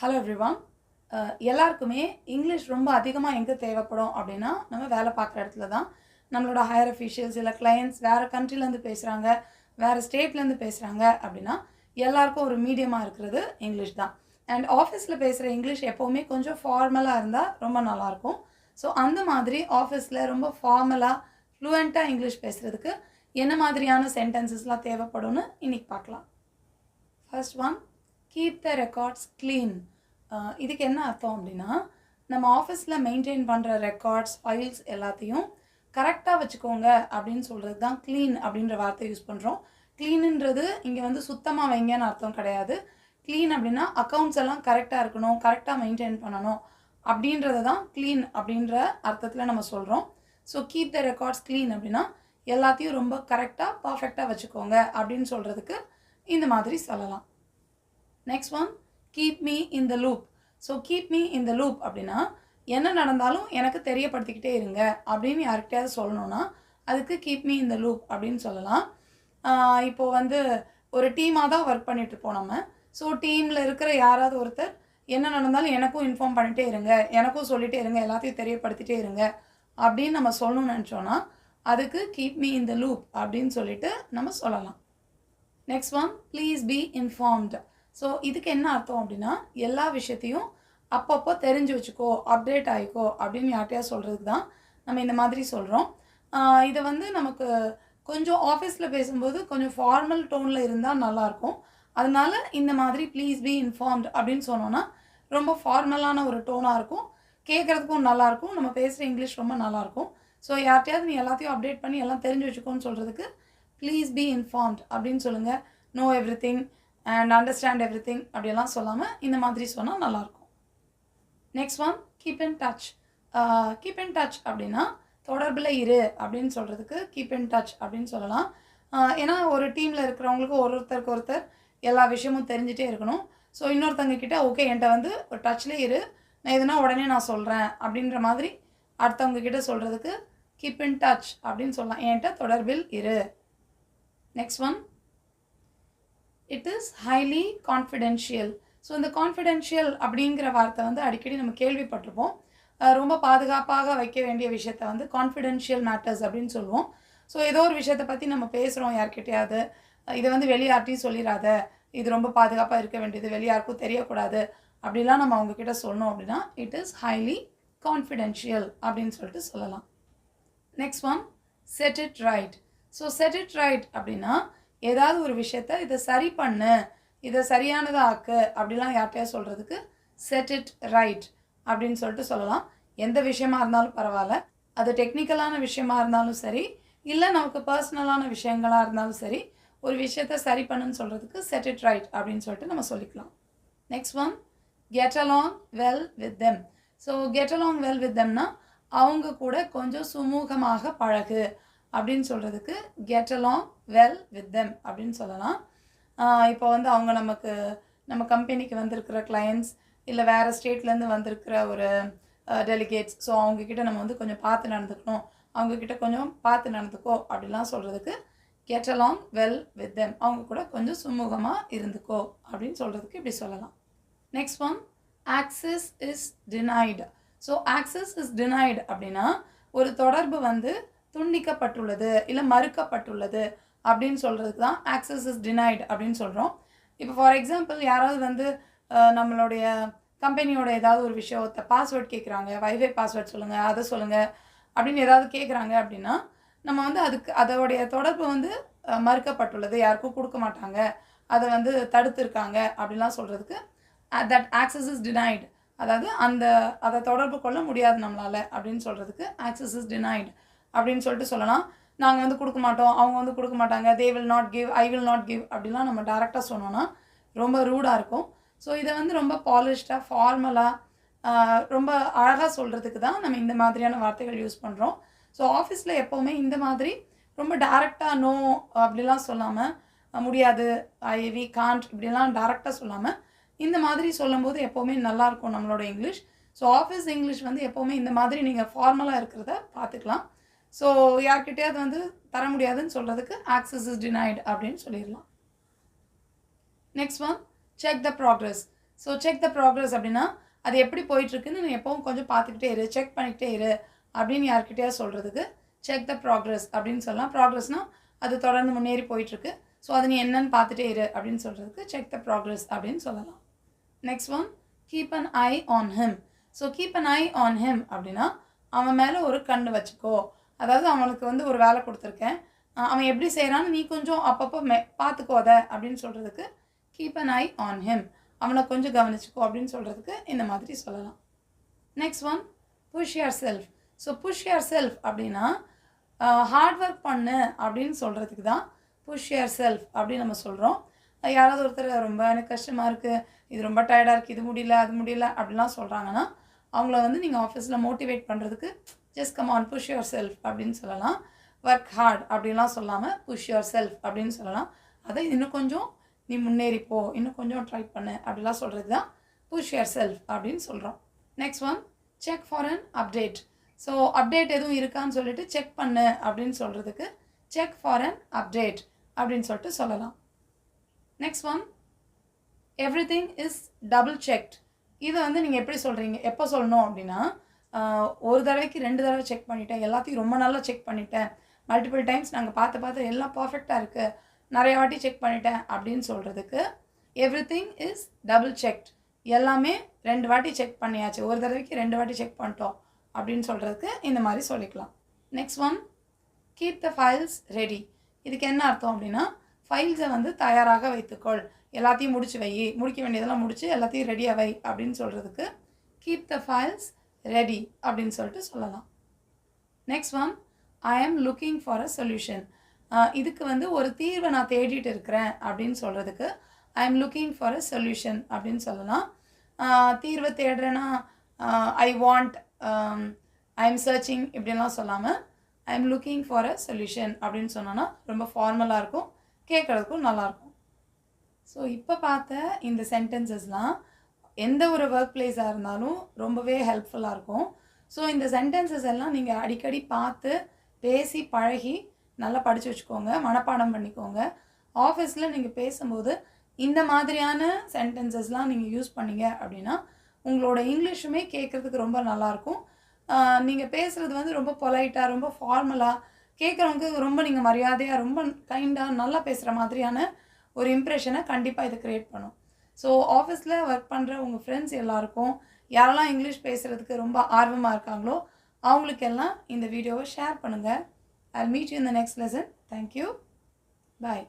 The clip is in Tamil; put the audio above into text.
Hello everyone. எல்லாருக்குமே இங்கிலீஷ் ரொம்ப அதிகமாக எங்கே தேவைப்படும் அப்படின்னா நம்ம வேலை பார்க்குற இடத்துல தான். நம்மளோட ஹையர் அஃபீஷியல்ஸ் இல்லை கிளையண்ட்ஸ் வேறு கண்ட்ரிலேருந்து பேசுகிறாங்க, வேறு ஸ்டேட்லேருந்து பேசுகிறாங்க அப்படின்னா எல்லாருக்கும் ஒரு மீடியமாக இருக்கிறது இங்கிலீஷ் தான். அண்ட் ஆஃபீஸில் பேசுகிற இங்கிலீஷ் எப்போவுமே கொஞ்சம் ஃபார்மலாக இருந்தால் ரொம்ப நல்லாயிருக்கும். ஸோ அந்த மாதிரி ஆஃபீஸில் ரொம்ப ஃபார்மலாக ஃப்ளூயண்ட்டாக இங்கிலீஷ் பேசுகிறதுக்கு என்ன மாதிரியான சென்டென்சஸ்லாம் தேவைப்படும்னு இன்றைக்கி பார்க்கலாம். First one, keep the records clean. இதுக்கு என்ன அர்த்தம் அப்படின்னா, நம்ம ஆஃபீஸில் மெயின்டைன் பண்ணுற ரெக்கார்ட்ஸ் ஃபைல்ஸ் எல்லாத்தையும் கரெக்டாக வச்சுக்கோங்க அப்படின்னு சொல்கிறது தான் க்ளீன் அப்படின்ற வார்த்தை யூஸ் பண்ணுறோம். க்ளீனுன்றது இங்கே வந்து சுத்தமாக வைங்கன்னு அர்த்தம் கிடையாது. க்ளீன் அப்படின்னா அக்கௌண்ட்ஸ் எல்லாம் கரெக்டாக இருக்கணும், கரெக்டாக மெயின்டைன் பண்ணணும் அப்படின்றத தான் க்ளீன் அப்படின்ற அர்த்தத்தில் நம்ம சொல்கிறோம். So keep the records clean அப்படின்னா எல்லாத்தையும் ரொம்ப கரெக்டாக பர்ஃபெக்டாக வச்சுக்கோங்க அப்படின்னு சொல்கிறதுக்கு இந்த மாதிரி சொல்லலாம். Next one, keep me in the loop. So keep me in the loop அப்படின்னா என்ன நடந்தாலும் எனக்கு தெரியப்படுத்திக்கிட்டே இருங்க அப்படின்னு யார்கிட்டயாவது சொல்லணும்னா அதுக்கு keep me in the loop அப்படின்னு சொல்லலாம். இப்போது வந்து ஒரு டீமாக தான் ஒர்க் பண்ணிகிட்ருப்போம் நம்ம. ஸோ டீமில் இருக்கிற யாராவது ஒருத்தர் என்ன நடந்தாலும் எனக்கும் இன்ஃபார்ம் பண்ணிகிட்டே இருங்க, எனக்கும் சொல்லிகிட்டே இருங்க, எல்லாத்தையும் தெரியப்படுத்திகிட்டே இருங்க அப்படின்னு நம்ம சொல்லணும்னு நினச்சோன்னா அதுக்கு keep me in the loop அப்படின்னு சொல்லிட்டு நம்ம சொல்லலாம். Next one, please be informed. So இதுக்கு என்ன அர்த்தம் அப்படின்னா எல்லா விஷயத்தையும் அப்பப்போ தெரிஞ்சு வச்சுக்கோ, அப்டேட் ஆகிக்கோ அப்படின்னு யார்கிட்டயா சொல்கிறதுக்கு தான் நம்ம இந்த மாதிரி சொல்கிறோம். இதை வந்து நமக்கு கொஞ்சம் ஆஃபீஸில் பேசும்போது கொஞ்சம் ஃபார்மல் டோனில் இருந்தால் நல்லாயிருக்கும். அதனால இந்த மாதிரி ப்ளீஸ் பி இன்ஃபார்ம்டு அப்படின்னு சொன்னோன்னா ரொம்ப ஃபார்மலான ஒரு டோனாக இருக்கும், கேட்குறதுக்கும் நல்லாயிருக்கும், நம்ம பேசுகிற இங்கிலீஷ் ரொம்ப நல்லாயிருக்கும். ஸோ யார்கிட்டயாவது நீ எல்லாத்தையும் அப்டேட் பண்ணி எல்லாம் தெரிஞ்சு வச்சுக்கோன்னு சொல்கிறதுக்கு ப்ளீஸ் பி இன்ஃபார்ம்ட் அப்படின்னு சொல்லுங்கள். Know everything and understand everything அப்படியெல்லாம் சொல்லாமல் இந்த மாதிரி சொன்னால் நல்லாயிருக்கும். Next one, keep in touch. Keep in touch அப்படின்னா தொடர்பில் இரு அப்படின்னு சொல்கிறதுக்கு கீப் இன் டச் அப்படின்னு சொல்லலாம். ஏன்னா ஒரு டீமில் இருக்கிறவங்களுக்கு ஒருத்தருக்கு ஒருத்தர் எல்லா விஷயமும் தெரிஞ்சிட்டே இருக்கணும். ஸோ இன்னொருத்தங்க கிட்ட ஓகே என்கிட்ட வந்து ஒரு டச்சில் இரு, நான் எதுனா உடனே நான் சொல்கிறேன் அப்படின்ற மாதிரி அடுத்தவங்க கிட்ட சொல்கிறதுக்கு கீப் இன் டச் அப்படின்னு சொல்லலாம், என்கிட்ட தொடர்பில் இரு. Next one, it is highly confidential. So இந்த கான்ஃபிடென்ஷியல் அப்படிங்கிற வார்த்தை வந்து அடிக்கடி நம்ம கேள்விப்பட்டிருப்போம். ரொம்ப பாதுகாப்பாக வைக்க வேண்டிய விஷயத்த வந்து கான்ஃபிடென்ஷியல் மேட்டர்ஸ் அப்படின்னு சொல்லுவோம். ஸோ ஏதோ ஒரு விஷயத்தை பற்றி நம்ம பேசுகிறோம் யார்கிட்டையாவது, இதை வந்து வெளியார்ட்டையும் சொல்லிடாத, இது ரொம்ப பாதுகாப்பாக இருக்க வேண்டியது, வெளியாருக்கும் தெரியக்கூடாது அப்படிலாம் நம்ம அவங்கக்கிட்ட சொன்னோம் அப்படின்னா இட் இஸ் ஹைலி கான்ஃபிடென்ஷியல் அப்படின்னு சொல்லிட்டு சொல்லலாம். Next one, set it right. So set it right அப்படின்னா ஏதாவது ஒரு விஷயத்த இதை சரி பண்ணு, இதை சரியானதாக ஆக்கு அப்படிலாம் யார்கிட்டயா சொல்கிறதுக்கு செட் இட் ரைட் அப்படின்னு சொல்லிட்டு சொல்லலாம். எந்த விஷயமா இருந்தாலும் பரவாயில்ல, அது டெக்னிக்கலான விஷயமா இருந்தாலும் சரி, இல்லை நமக்கு பர்சனலான விஷயங்களாக இருந்தாலும் சரி, ஒரு விஷயத்த சரி பண்ணுன்னு சொல்கிறதுக்கு செட் இட் ரைட் அப்படின்னு சொல்லிட்டு நம்ம சொல்லிக்கலாம். Next one, get along well with them. So get along well with தெம்னா அவங்க கூட கொஞ்சம் சுமூகமாக பழகு அப்படின்னு சொல்கிறதுக்கு get along well with them அப்படின்னு சொல்லலாம். இப்போ வந்து அவங்க நம்ம கம்பெனிக்கு வந்திருக்கிற கிளையண்ட்ஸ் இல்லை வேறு ஸ்டேட்லேருந்து வந்திருக்கிற ஒரு டெலிகேட்ஸ், ஸோ அவங்கக்கிட்ட நம்ம வந்து கொஞ்சம் பார்த்து நடந்துக்கணும், அவங்கக்கிட்ட கொஞ்சம் பார்த்து நடந்துக்கோ அப்படிலாம் சொல்கிறதுக்கு get along well with them, அவங்க கூட கொஞ்சம் சுமூகமாக இருந்துக்கோ அப்படின்னு சொல்கிறதுக்கு இப்படி சொல்லலாம். Next one, access is denied. So access is denied அப்படின்னா ஒரு தொடர்பு வந்து துண்டிக்கப்பட்டுள்ளது இல்லை மறுக்கப்பட்டுள்ளது அப்படின்னு சொல்கிறதுக்கு தான் ஆக்சஸ் இஸ் டினைடு அப்படின்னு சொல்கிறோம். இப்போ ஃபார் எக்ஸாம்பிள் யாராவது வந்து நம்மளுடைய கம்பெனியோட ஏதாவது ஒரு விஷயத்தை பாஸ்வேர்ட் கேட்குறாங்க, வைஃபை பாஸ்வேர்ட் சொல்லுங்கள், அதை சொல்லுங்கள் அப்படின்னு ஏதாவது கேட்குறாங்க அப்படின்னா நம்ம வந்து அதோடைய தொடர்பு வந்து மறுக்கப்பட்டுள்ளது, யாருக்கும் கொடுக்க மாட்டாங்க, அதை வந்து தடுத்துருக்காங்க அப்படிலாம் சொல்கிறதுக்கு தட் ஆக்சஸ் இஸ் டினைடு, அதாவது அதை தொடர்பு கொள்ள முடியாது நம்மளால் அப்படின்னு சொல்கிறதுக்கு ஆக்சஸ் இஸ் டினைடு அப்படின்னு சொல்லிட்டு சொல்லலாம். நாங்கள் வந்து கொடுக்க மாட்டோம், அவங்க வந்து கொடுக்க மாட்டாங்க, they will not give, I will not give அப்படிலாம் நம்ம டேரெக்டாக சொன்னோன்னா ரொம்ப ரூடாக இருக்கும். ஸோ இதை வந்து ரொம்ப பாலிஷ்டாக ஃபார்மலாக ரொம்ப அழகாக சொல்கிறதுக்கு தான் நம்ம இந்த மாதிரியான வார்த்தைகள் யூஸ் பண்ணுறோம். ஸோ ஆஃபீஸில் எப்போவுமே இந்த மாதிரி ரொம்ப டேரெக்டாக நோ அப்படிலாம் சொல்லாமல், முடியாது, வி காண்ட் இப்படிலாம் டேரெக்டாக சொல்லாமல் இந்த மாதிரி சொல்லும்போது எப்போவுமே நல்லாயிருக்கும் நம்மளோட இங்கிலீஷ். ஸோ ஆஃபீஸ் இங்கிலீஷ் வந்து எப்போவுமே இந்த மாதிரி நீங்கள் ஃபார்மலாக இருக்கிறத பார்த்துக்கலாம். ஸோ யார்கிட்டையாவது வந்து தர முடியாதுன்னு சொல்கிறதுக்கு ஆக்சஸ் இஸ் டினைடு அப்படின்னு சொல்லிடலாம். Next one, check the progress. So check the progress அப்படின்னா அது எப்படி போயிட்டுருக்குன்னு நீ எப்பவும் கொஞ்சம் பார்த்துக்கிட்டே இரு, செக் பண்ணிக்கிட்டே இரு அப்படின்னு யார்கிட்டயா சொல்கிறதுக்கு செக் த ப்ராக்ரஸ் அப்படின்னு சொல்லலாம். ப்ராக்ரஸ்னால் அது தொடர்ந்து முன்னேறி போயிட்டுருக்கு. ஸோ அது நீ என்னன்னு பார்த்துட்டே இரு அப்படின்னு சொல்கிறதுக்கு செக் த ப்ராக்ரஸ் அப்படின்னு சொல்லலாம். Next one, keep an eye on him. So keep an eye on him அப்படின்னா அவன் மேலே ஒரு கண்ணு வச்சுக்கோ. அதாவது அவனுக்கு வந்து ஒரு வேலை கொடுத்துருக்கேன், அவன் எப்படி செய்கிறான்னு நீ கொஞ்சம் அப்பப்போ பார்த்துக்கோத அப்படின்னு சொல்கிறதுக்கு keep an eye on him, அவனை கொஞ்சம் கவனிச்சுக்கோ அப்படின்னு சொல்கிறதுக்கு இந்த மாதிரி சொல்லலாம். Next one, push yourself. So push yourself அப்படின்னா ஹார்ட் ஒர்க் பண்ணு அப்படின்னு சொல்கிறதுக்கு தான் புஷ் யுவர் செல்ஃப் அப்படின்னு நம்ம சொல்கிறோம். யாராவது ஒருத்தர் ரொம்ப எனக்கு கஷ்டமாக இருக்குது, இது ரொம்ப டயர்டாக இருக்குது, இது முடியல அது முடியல அப்படிலாம் சொல்கிறாங்கன்னா அவங்கள வந்து நீங்கள் ஆஃபீஸில் மோட்டிவேட் பண்ணுறதுக்கு just come on push yourself அப்படின்னு சொல்லலாம். ஒர்க் ஹார்ட் அப்படின்லாம் சொல்லாமல் புஷ் யுவர் செல்ஃப் அப்படின்னு சொல்லலாம். அதை இன்னும் கொஞ்சம் நீ முன்னேறிப்போ, இன்னும் கொஞ்சம் ட்ரை பண்ணு அப்படிலாம் சொல்கிறது தான் புஷ் யுவர் செல்ஃப் அப்படின்னு சொல்கிறோம். Next one, check for an update. So update எதுவும் இருக்கான்னு சொல்லிட்டு செக் பண்ணு அப்படின்னு சொல்கிறதுக்கு செக் ஃபார் அன் அப்டேட் அப்படின்னு சொல்லிட்டு சொல்லலாம். Next one, everything is double checked. இது வந்து நீங்கள் எப்படி சொல்கிறீங்க, எப்போ சொல்லணும் அப்படின்னா ஒரு தடவைக்கு 2 தடவை செக் பண்ணிட்டேன், எல்லாத்தையும் ரொம்ப நல்லா செக் பண்ணிட்டேன், மல்டிபிள் டைம்ஸ் நாங்கள் பார்த்து எல்லாம் பர்ஃபெக்டாக இருக்குது, நிறைய வாட்டி செக் பண்ணிட்டேன் அப்படின்னு சொல்கிறதுக்கு everything is double checked. எல்லாமே 2 வாட்டி செக் பண்ணியாச்சு, ஒரு தடவைக்கு 2 வாட்டி செக் பண்ணிட்டோம் அப்படின்னு சொல்கிறதுக்கு இந்த மாதிரி சொல்லிக்கலாம். Next one, keep the files ready. இதுக்கு என்ன அர்த்தம் அப்படின்னா ஃபைல்ஸை வந்து தயாராக வைத்துக்கொள், எல்லாத்தையும் முடிச்சு வை, முடிக்க வேண்டியதெல்லாம் முடிச்சு எல்லாத்தையும் ரெடியாக வை அப்படின்னு சொல்கிறதுக்கு கீப் த ஃபைல்ஸ் ரெடி அப்படின்னு சொல்லிட்டு சொல்லலாம். நெக்ஸ்ட் ஒன், ஐ ஆம் லுக்கிங் ஃபார் அ சொல்யூஷன். இதுக்கு வந்து ஒரு தீர்வை நான் தேடிட்டு இருக்கிறேன் அப்படின்னு சொல்கிறதுக்கு ஐ ஆம் லுக்கிங் ஃபார் அ சொல்யூஷன் அப்படின்னு சொல்லலாம். தீர்வை தேடுறேன்னா I want, I am searching இப்படிலாம் சொல்லாமல் I am looking for a solution அப்படின்னு சொன்னோன்னா ரொம்ப ஃபார்மலாக இருக்கும், கேட்குறதுக்கும் நல்லாயிருக்கும். ஸோ இப்போ பார்த்த இந்த சென்டென்சஸ்லாம் எந்த ஒரு ஒர்க் பிளேஸாக இருந்தாலும் ரொம்பவே ஹெல்ப்ஃபுல்லாக இருக்கும். ஸோ இந்த சென்டென்சஸ் எல்லாம் நீங்கள் அடிக்கடி பார்த்து பேசி பழகி நல்லா படித்து வச்சுக்கோங்க, மனப்பாடம் பண்ணிக்கோங்க. ஆஃபீஸில் நீங்கள் பேசும்போது இந்த மாதிரியான சென்டென்சஸ்லாம் நீங்கள் யூஸ் பண்ணீங்க அப்படின்னா உங்களோட இங்கிலீஷுமே கேட்குறதுக்கு ரொம்ப நல்லாயிருக்கும். நீங்கள் பேசுகிறது வந்து ரொம்ப பொலைட்டாக, ரொம்ப ஃபார்மலாக, கேட்குறவங்க ரொம்ப நீங்கள் மரியாதையாக, ரொம்ப கைண்டாக நல்லா பேசுகிற மாதிரியான ஒரு இம்ப்ரெஷனை கண்டிப்பாக இது க்ரியேட் பண்ணும். ஸோ ஆஃபீஸில் ஒர்க் பண்ணுற உங்கள் ஃப்ரெண்ட்ஸ் எல்லாருக்கும் யாரெல்லாம் இங்கிலீஷ் பேசுகிறதுக்கு ரொம்ப ஆர்வமாக இருக்காங்களோ அவங்களுக்கெல்லாம் இந்த வீடியோவை ஷேர் பண்ணுங்கள். I'll meet you in the next lesson. Thank you. Bye.